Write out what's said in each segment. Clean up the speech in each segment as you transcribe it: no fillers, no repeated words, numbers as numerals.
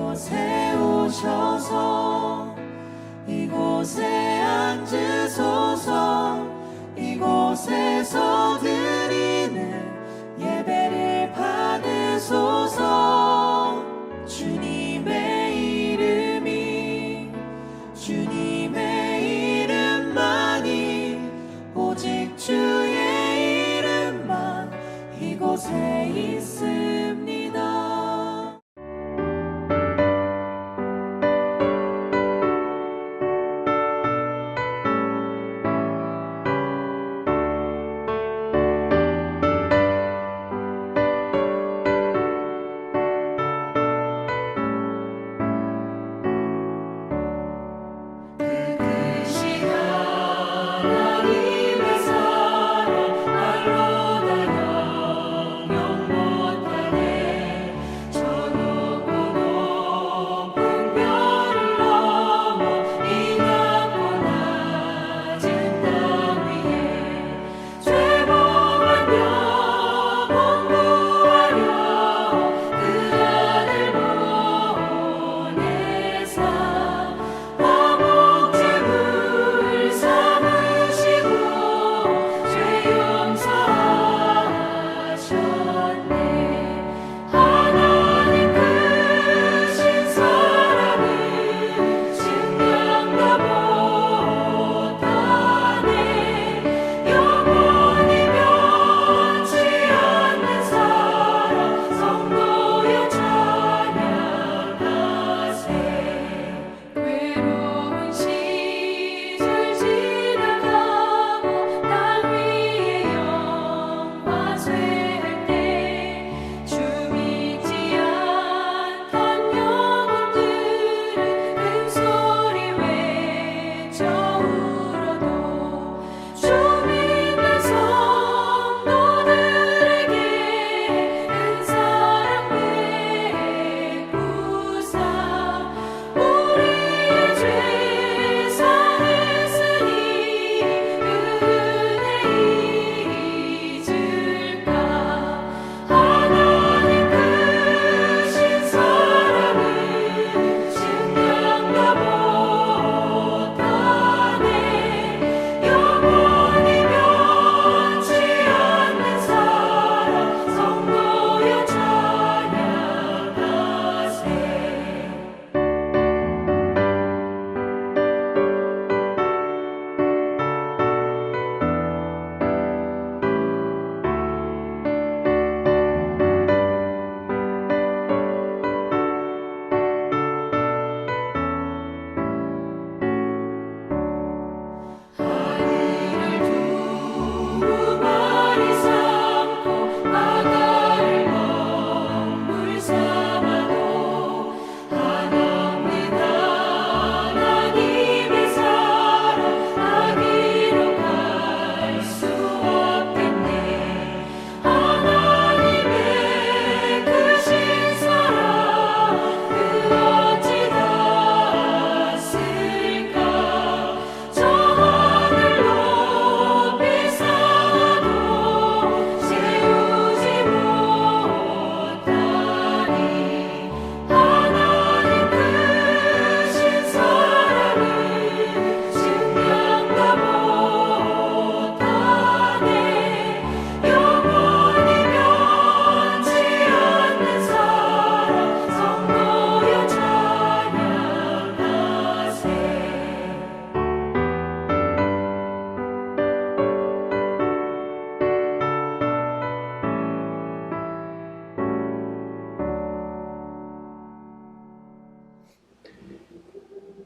이곳에 오셔서 이곳에 앉으소서. 이곳에서 드리는 예배를 받으소서. 주님의 이름만이 오직 주의 이름만 이곳에 있습니다.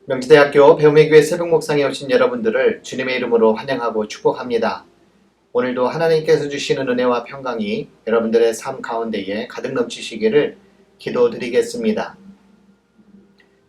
명지대학교 배움의 교회 새벽 목상에 오신 여러분들을 주님의 이름으로 환영하고 축복합니다. 오늘도 하나님께서 주시는 은혜와 평강이 여러분들의 삶 가운데에 가득 넘치시기를 기도드리겠습니다.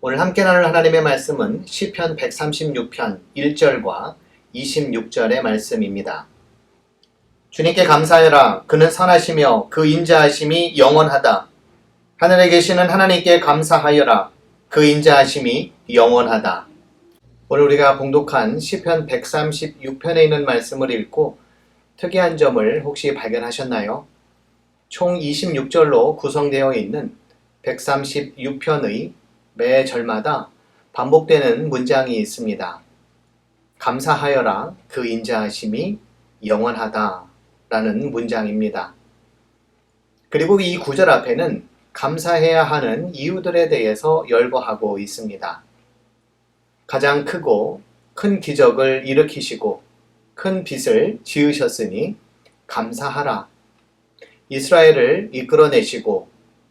오늘 함께 나눌 하나님의 말씀은 시편 136편 1절과 26절의 말씀입니다. 주님께 감사해라. 그는 선하시며 그 인자하심이 영원하다. 하늘에 계시는 하나님께 감사하여라. 그 인자하심이 영원하다. 오늘 우리가 봉독한 시편 136편에 있는 말씀을 읽고 특이한 점을 혹시 발견하셨나요? 총 26절로 구성되어 있는 136편의 매 절마다 반복되는 문장이 있습니다. 감사하여라 그 인자하심이 영원하다 라는 문장입니다. 그리고 이 구절 앞에는 감사해야 하는 이유들에 대해서 열거하고 있습니다. 가장 크고 큰 기적을 일으키시고 큰 빚을 지으셨으니 감사하라. 이스라엘을 이끌어내시고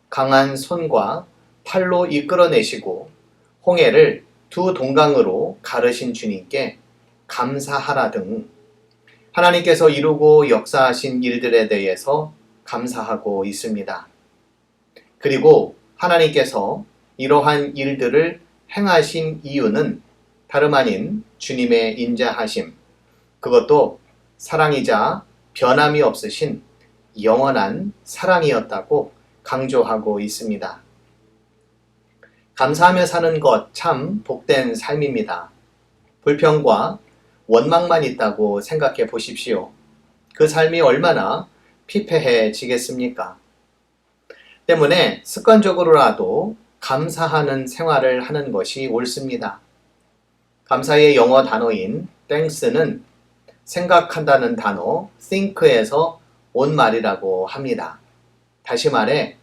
강한 손과 팔로 이끌어내시고 홍해를 두 동강으로 가르신 주님께 감사하라 등 하나님께서 이루고 역사하신 일들에 대해서 감사하고 있습니다. 그리고 하나님께서 이러한 일들을 행하신 이유는 다름 아닌 주님의 인자하심, 그것도 사랑이자 변함이 없으신 영원한 사랑이었다고 강조하고 있습니다. 감사하며 사는 것 참 복된 삶입니다. 불평과 원망만 있다고 생각해 보십시오. 그 삶이 얼마나 피폐해지겠습니까? 때문에 습관적으로라도 감사하는 생활을 하는 것이 옳습니다. 감사의 영어 단어인 thanks는 생각한다는 단어 think에서 온 말이라고 합니다. 다시 말해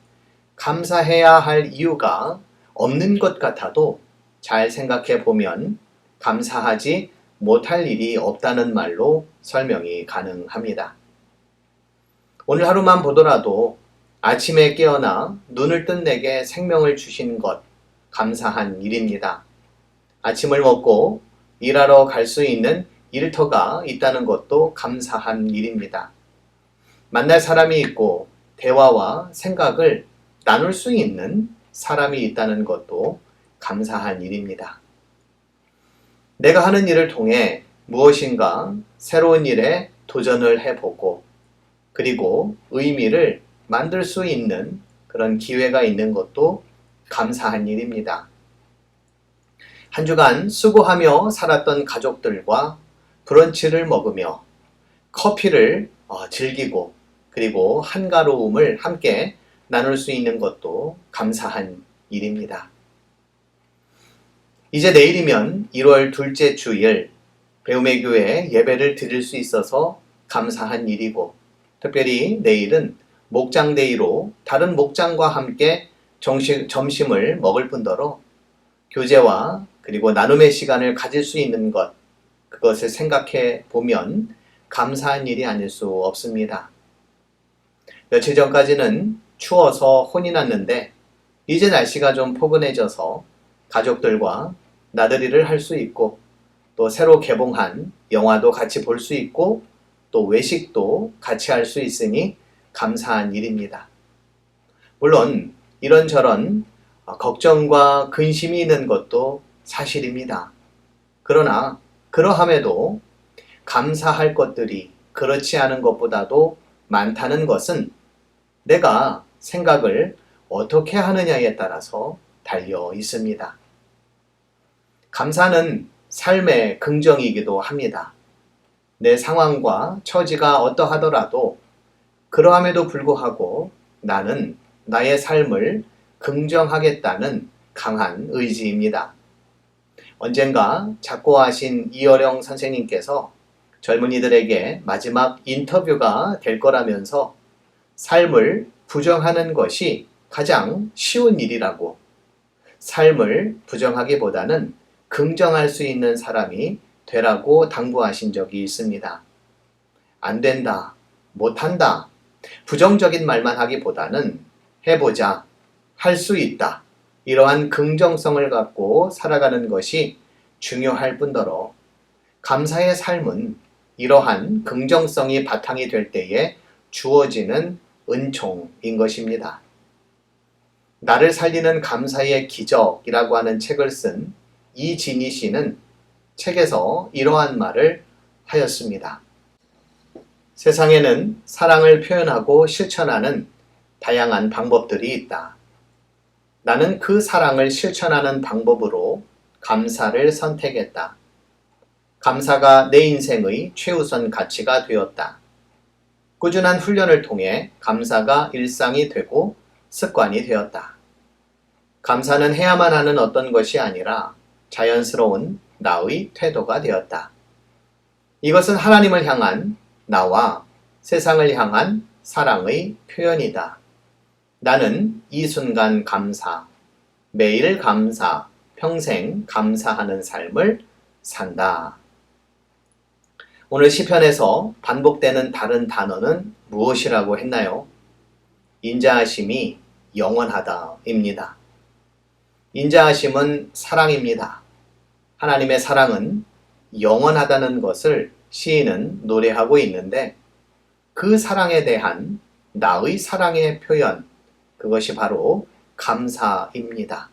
감사해야 할 이유가 없는 것 같아도 잘 생각해 보면 감사하지 못할 일이 없다는 말로 설명이 가능합니다. 오늘 하루만 보더라도 아침에 깨어나 눈을 뜬 내게 생명을 주신 것 감사한 일입니다. 아침을 먹고 일하러 갈 수 있는 일터가 있다는 것도 감사한 일입니다. 만날 사람이 있고 대화와 생각을 나눌 수 있는 사람이 있다는 것도 감사한 일입니다. 내가 하는 일을 통해 무엇인가 새로운 일에 도전을 해보고 그리고 의미를 만들 수 있는 그런 기회가 있는 것도 감사한 일입니다. 한 주간 수고하며 살았던 가족들과 브런치를 먹으며 커피를 즐기고 그리고 한가로움을 함께 나눌 수 있는 것도 감사한 일입니다. 이제 내일이면 1월 둘째 주일 배움의 교회 예배를 드릴 수 있어서 감사한 일이고 특별히 내일은 목장데이로 다른 목장과 함께 점심을 먹을 뿐더러 교제와 그리고 나눔의 시간을 가질 수 있는 것 그것을 생각해 보면 감사한 일이 아닐 수 없습니다. 며칠 전까지는 추워서 혼이 났는데 이제 날씨가 좀 포근해져서 가족들과 나들이를 할 수 있고 또 새로 개봉한 영화도 같이 볼 수 있고 또 외식도 같이 할 수 있으니 감사한 일입니다. 물론 이런저런 걱정과 근심이 있는 것도 사실입니다. 그러나 그러함에도 감사할 것들이 그렇지 않은 것보다도 많다는 것은 내가 생각을 어떻게 하느냐에 따라서 달려 있습니다. 감사는 삶의 긍정이기도 합니다. 내 상황과 처지가 어떠하더라도 그러함에도 불구하고 나는 나의 삶을 긍정하겠다는 강한 의지입니다. 언젠가 작고하신 이어령 선생님께서 젊은이들에게 마지막 인터뷰가 될 거라면서 삶을 부정하는 것이 가장 쉬운 일이라고 삶을 부정하기보다는 긍정할 수 있는 사람이 되라고 당부하신 적이 있습니다. 안 된다, 못한다, 부정적인 말만 하기보다는 해보자, 할 수 있다, 이러한 긍정성을 갖고 살아가는 것이 중요할 뿐더러 감사의 삶은 이러한 긍정성이 바탕이 될 때에 주어지는 은총인 것입니다. 나를 살리는 감사의 기적이라고 하는 책을 쓴 이진희 씨는 책에서 이러한 말을 하였습니다. 세상에는 사랑을 표현하고 실천하는 다양한 방법들이 있다. 나는 그 사랑을 실천하는 방법으로 감사를 선택했다. 감사가 내 인생의 최우선 가치가 되었다. 꾸준한 훈련을 통해 감사가 일상이 되고 습관이 되었다. 감사는 해야만 하는 어떤 것이 아니라 자연스러운 나의 태도가 되었다. 이것은 하나님을 향한 나와 세상을 향한 사랑의 표현이다. 나는 이 순간 감사, 매일 감사, 평생 감사하는 삶을 산다. 오늘 시편에서 반복되는 다른 단어는 무엇이라고 했나요? 인자하심이 영원하다입니다. 인자하심은 사랑입니다. 하나님의 사랑은 영원하다는 것을 시인은 노래하고 있는데 그 사랑에 대한 나의 사랑의 표현, 그것이 바로 감사입니다.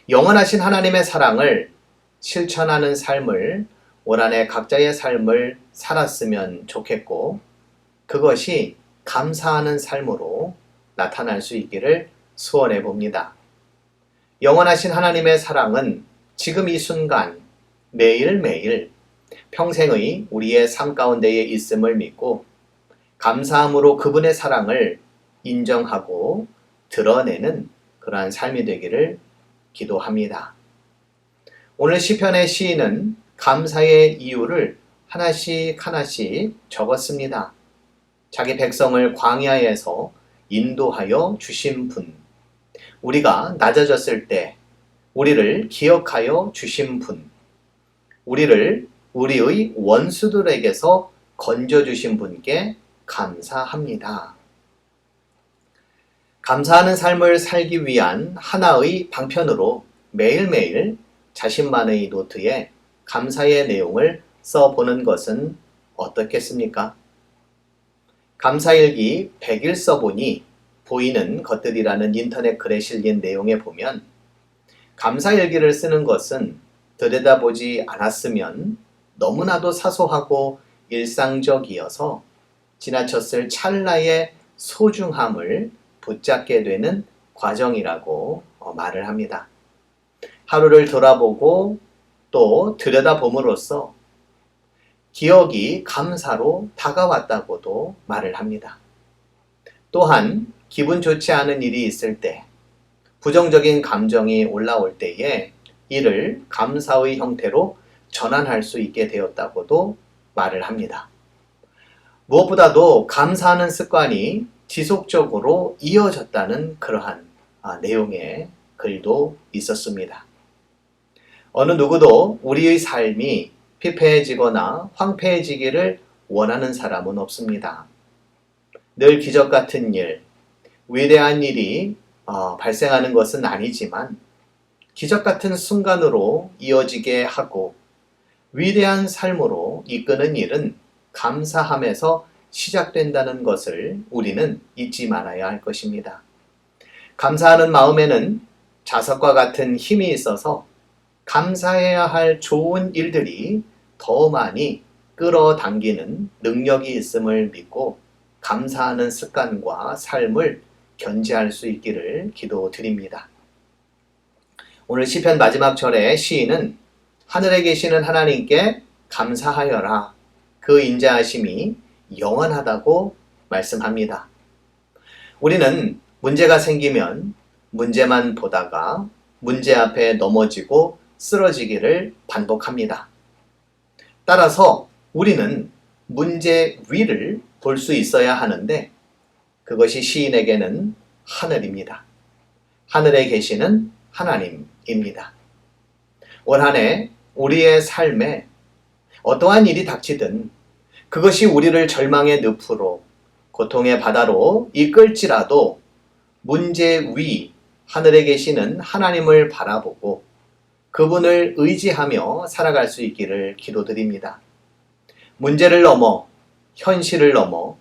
영원하신 하나님의 사랑을 실천하는 삶을 올 한해 각자의 삶을 살았으면 좋겠고 그것이 감사하는 삶으로 나타날 수 있기를 소원해 봅니다. 영원하신 하나님의 사랑은 지금 이 순간 매일매일 평생의 우리의 삶 가운데에 있음을 믿고 감사함으로 그분의 사랑을 인정하고 드러내는 그러한 삶이 되기를 기도합니다. 오늘 시편의 시인은 감사의 이유를 하나씩 적었습니다. 자기 백성을 광야에서 인도하여 주신 분, 우리가 낮아졌을 때 우리를 기억하여 주신 분, 우리를 우리의 원수들에게서 건져주신 분께 감사합니다. 감사하는 삶을 살기 위한 하나의 방편으로 매일매일 자신만의 노트에 감사의 내용을 써보는 것은 어떻겠습니까? 감사일기 100일 써보니 보이는 것들이라는 인터넷 글에 실린 내용에 보면 감사일기를 쓰는 것은 들여다보지 않았으면 너무나도 사소하고 일상적이어서 지나쳤을 찰나의 소중함을 붙잡게 되는 과정이라고 말을 합니다. 하루를 돌아보고 또 들여다봄으로써 기억이 감사로 다가왔다고도 말을 합니다. 또한 기분 좋지 않은 일이 있을 때, 부정적인 감정이 올라올 때에 이를 감사의 형태로 전환할 수 있게 되었다고도 말을 합니다. 무엇보다도 감사하는 습관이 지속적으로 이어졌다는 그러한 내용의 글도 있었습니다. 어느 누구도 우리의 삶이 피폐해지거나 황폐해지기를 원하는 사람은 없습니다. 늘 기적 같은 일, 위대한 일이 발생하는 것은 아니지만 기적 같은 순간으로 이어지게 하고 위대한 삶으로 이끄는 일은 감사함에서 시작된다는 것을 우리는 잊지 말아야 할 것입니다. 감사하는 마음에는 자석과 같은 힘이 있어서 감사해야 할 좋은 일들이 더 많이 끌어당기는 능력이 있음을 믿고 감사하는 습관과 삶을 견지할 수 있기를 기도드립니다. 오늘 시편 마지막 절에 시인은 하늘에 계시는 하나님께 감사하여라. 그 인자하심이 영원하다고 말씀합니다. 우리는 문제가 생기면 문제만 보다가 문제 앞에 넘어지고 쓰러지기를 반복합니다. 따라서 우리는 문제 위를 볼 수 있어야 하는데 그것이 시인에게는 하늘입니다. 하늘에 계시는 하나님입니다. 올 한 해 우리의 삶에 어떠한 일이 닥치든 그것이 우리를 절망의 늪으로 고통의 바다로 이끌지라도 문제 위 하늘에 계시는 하나님을 바라보고 그분을 의지하며 살아갈 수 있기를 기도드립니다. 문제를 넘어 현실을 넘어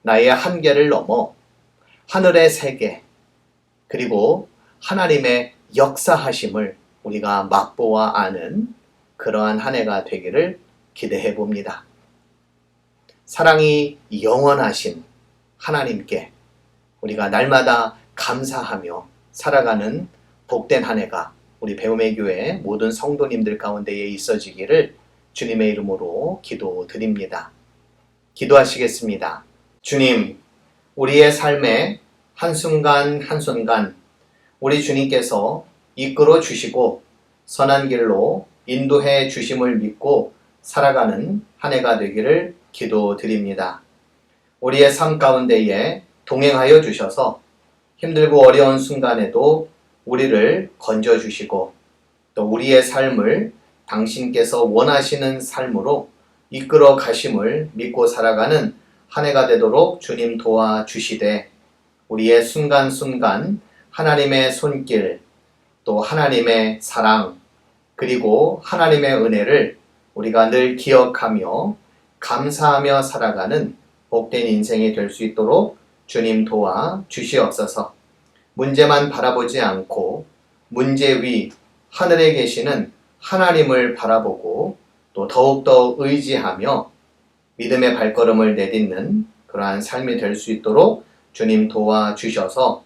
나의 한계를 넘어 하늘의 세계 그리고 하나님의 역사하심을 우리가 맛보아 아는 그러한 한 해가 되기를 기대해 봅니다. 사랑이 영원하신 하나님께 우리가 날마다 감사하며 살아가는 복된 한 해가 우리 배움의 교회 모든 성도님들 가운데에 있어지기를 주님의 이름으로 기도드립니다. 기도하시겠습니다. 주님, 우리의 삶의 한순간 한순간 우리 주님께서 이끌어 주시고 선한 길로 인도해 주심을 믿고 살아가는 한 해가 되기를 기도드립니다. 우리의 삶 가운데에 동행하여 주셔서 힘들고 어려운 순간에도 우리를 건져주시고 또 우리의 삶을 당신께서 원하시는 삶으로 이끌어 가심을 믿고 살아가는 한 해가 되도록 주님 도와주시되 우리의 순간순간 하나님의 손길 또 하나님의 사랑 그리고 하나님의 은혜를 우리가 늘 기억하며 감사하며 살아가는 복된 인생이 될 수 있도록 주님 도와주시옵소서. 문제만 바라보지 않고 문제 위 하늘에 계시는 하나님을 바라보고 또 더욱더 의지하며 믿음의 발걸음을 내딛는 그러한 삶이 될 수 있도록 주님 도와주셔서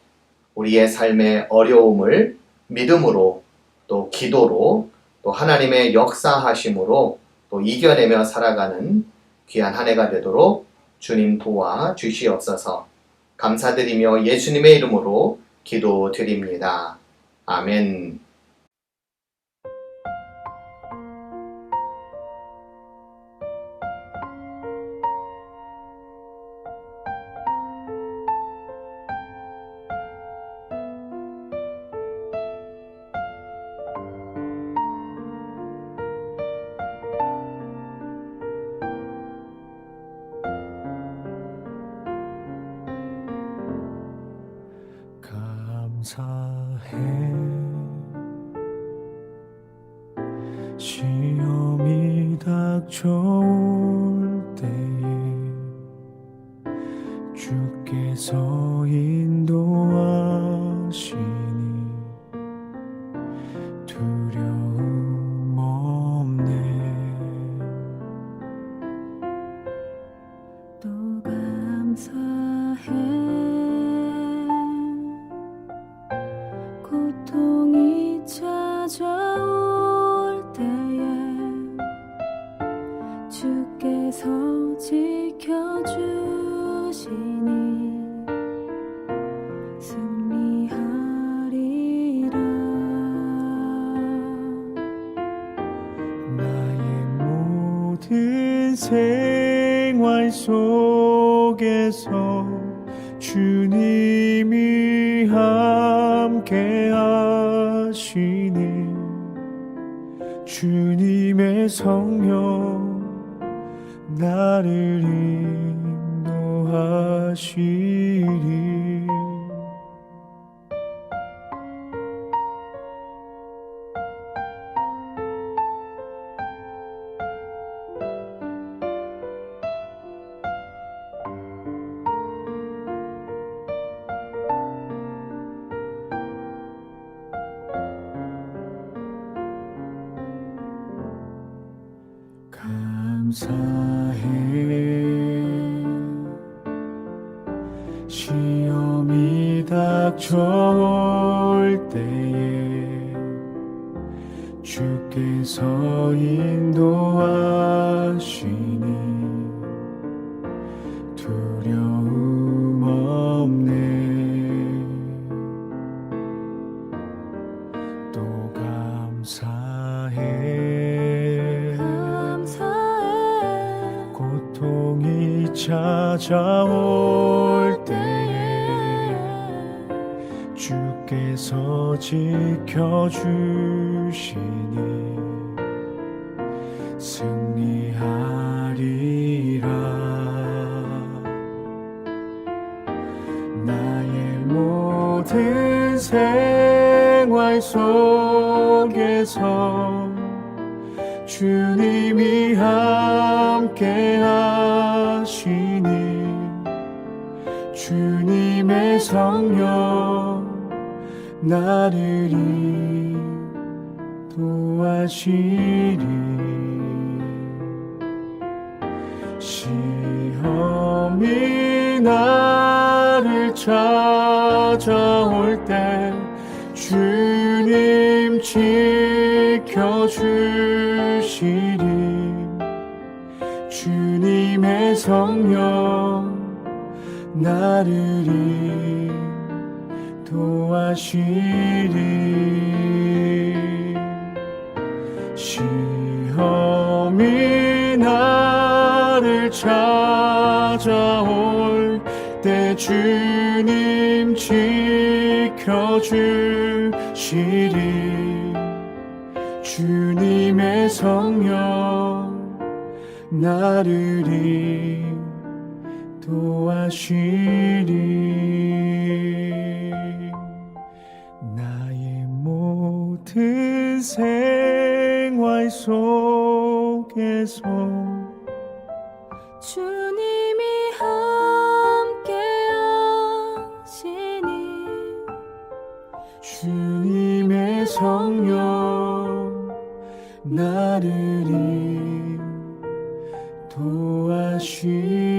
우리의 삶의 어려움을 믿음으로 또 기도로 또 하나님의 역사하심으로 또 이겨내며 살아가는 귀한 한 해가 되도록 주님 도와주시옵소서. 감사드리며 예수님의 이름으로 기도드립니다. 아멘. 감사해 시험이 닥쳐올 때에 주께서 인도하시니 두려움 없네. 또 감사해 고통이 찾아올 때에 주께서 지켜주시니 승리하리라. 나의 모든 생활 속에서 주님이 함께 하시니 주님의 성령 나를 인도하시리. 감사해 시험이 닥쳐올 때에 주께서 인도하시니 두려움 없네. 또 감사해 고통이 찾아올 때에 주께서 지켜주시니 승리하리라. 나의 모든 생활 속에서 주님이 함께 하시니 주님의 성령 나를 인도하시리. 시험이 나를 찾아올 때 주님 지켜주시리. 주님의 성령 나를 도와시리 시험이 나를 찾아올 때 주님 지켜주시리 주님의 성령 나를 인도하시리 나의 모든 생활 속에서 주님이 함께 하시니 주님의 성령 나를 인도하시리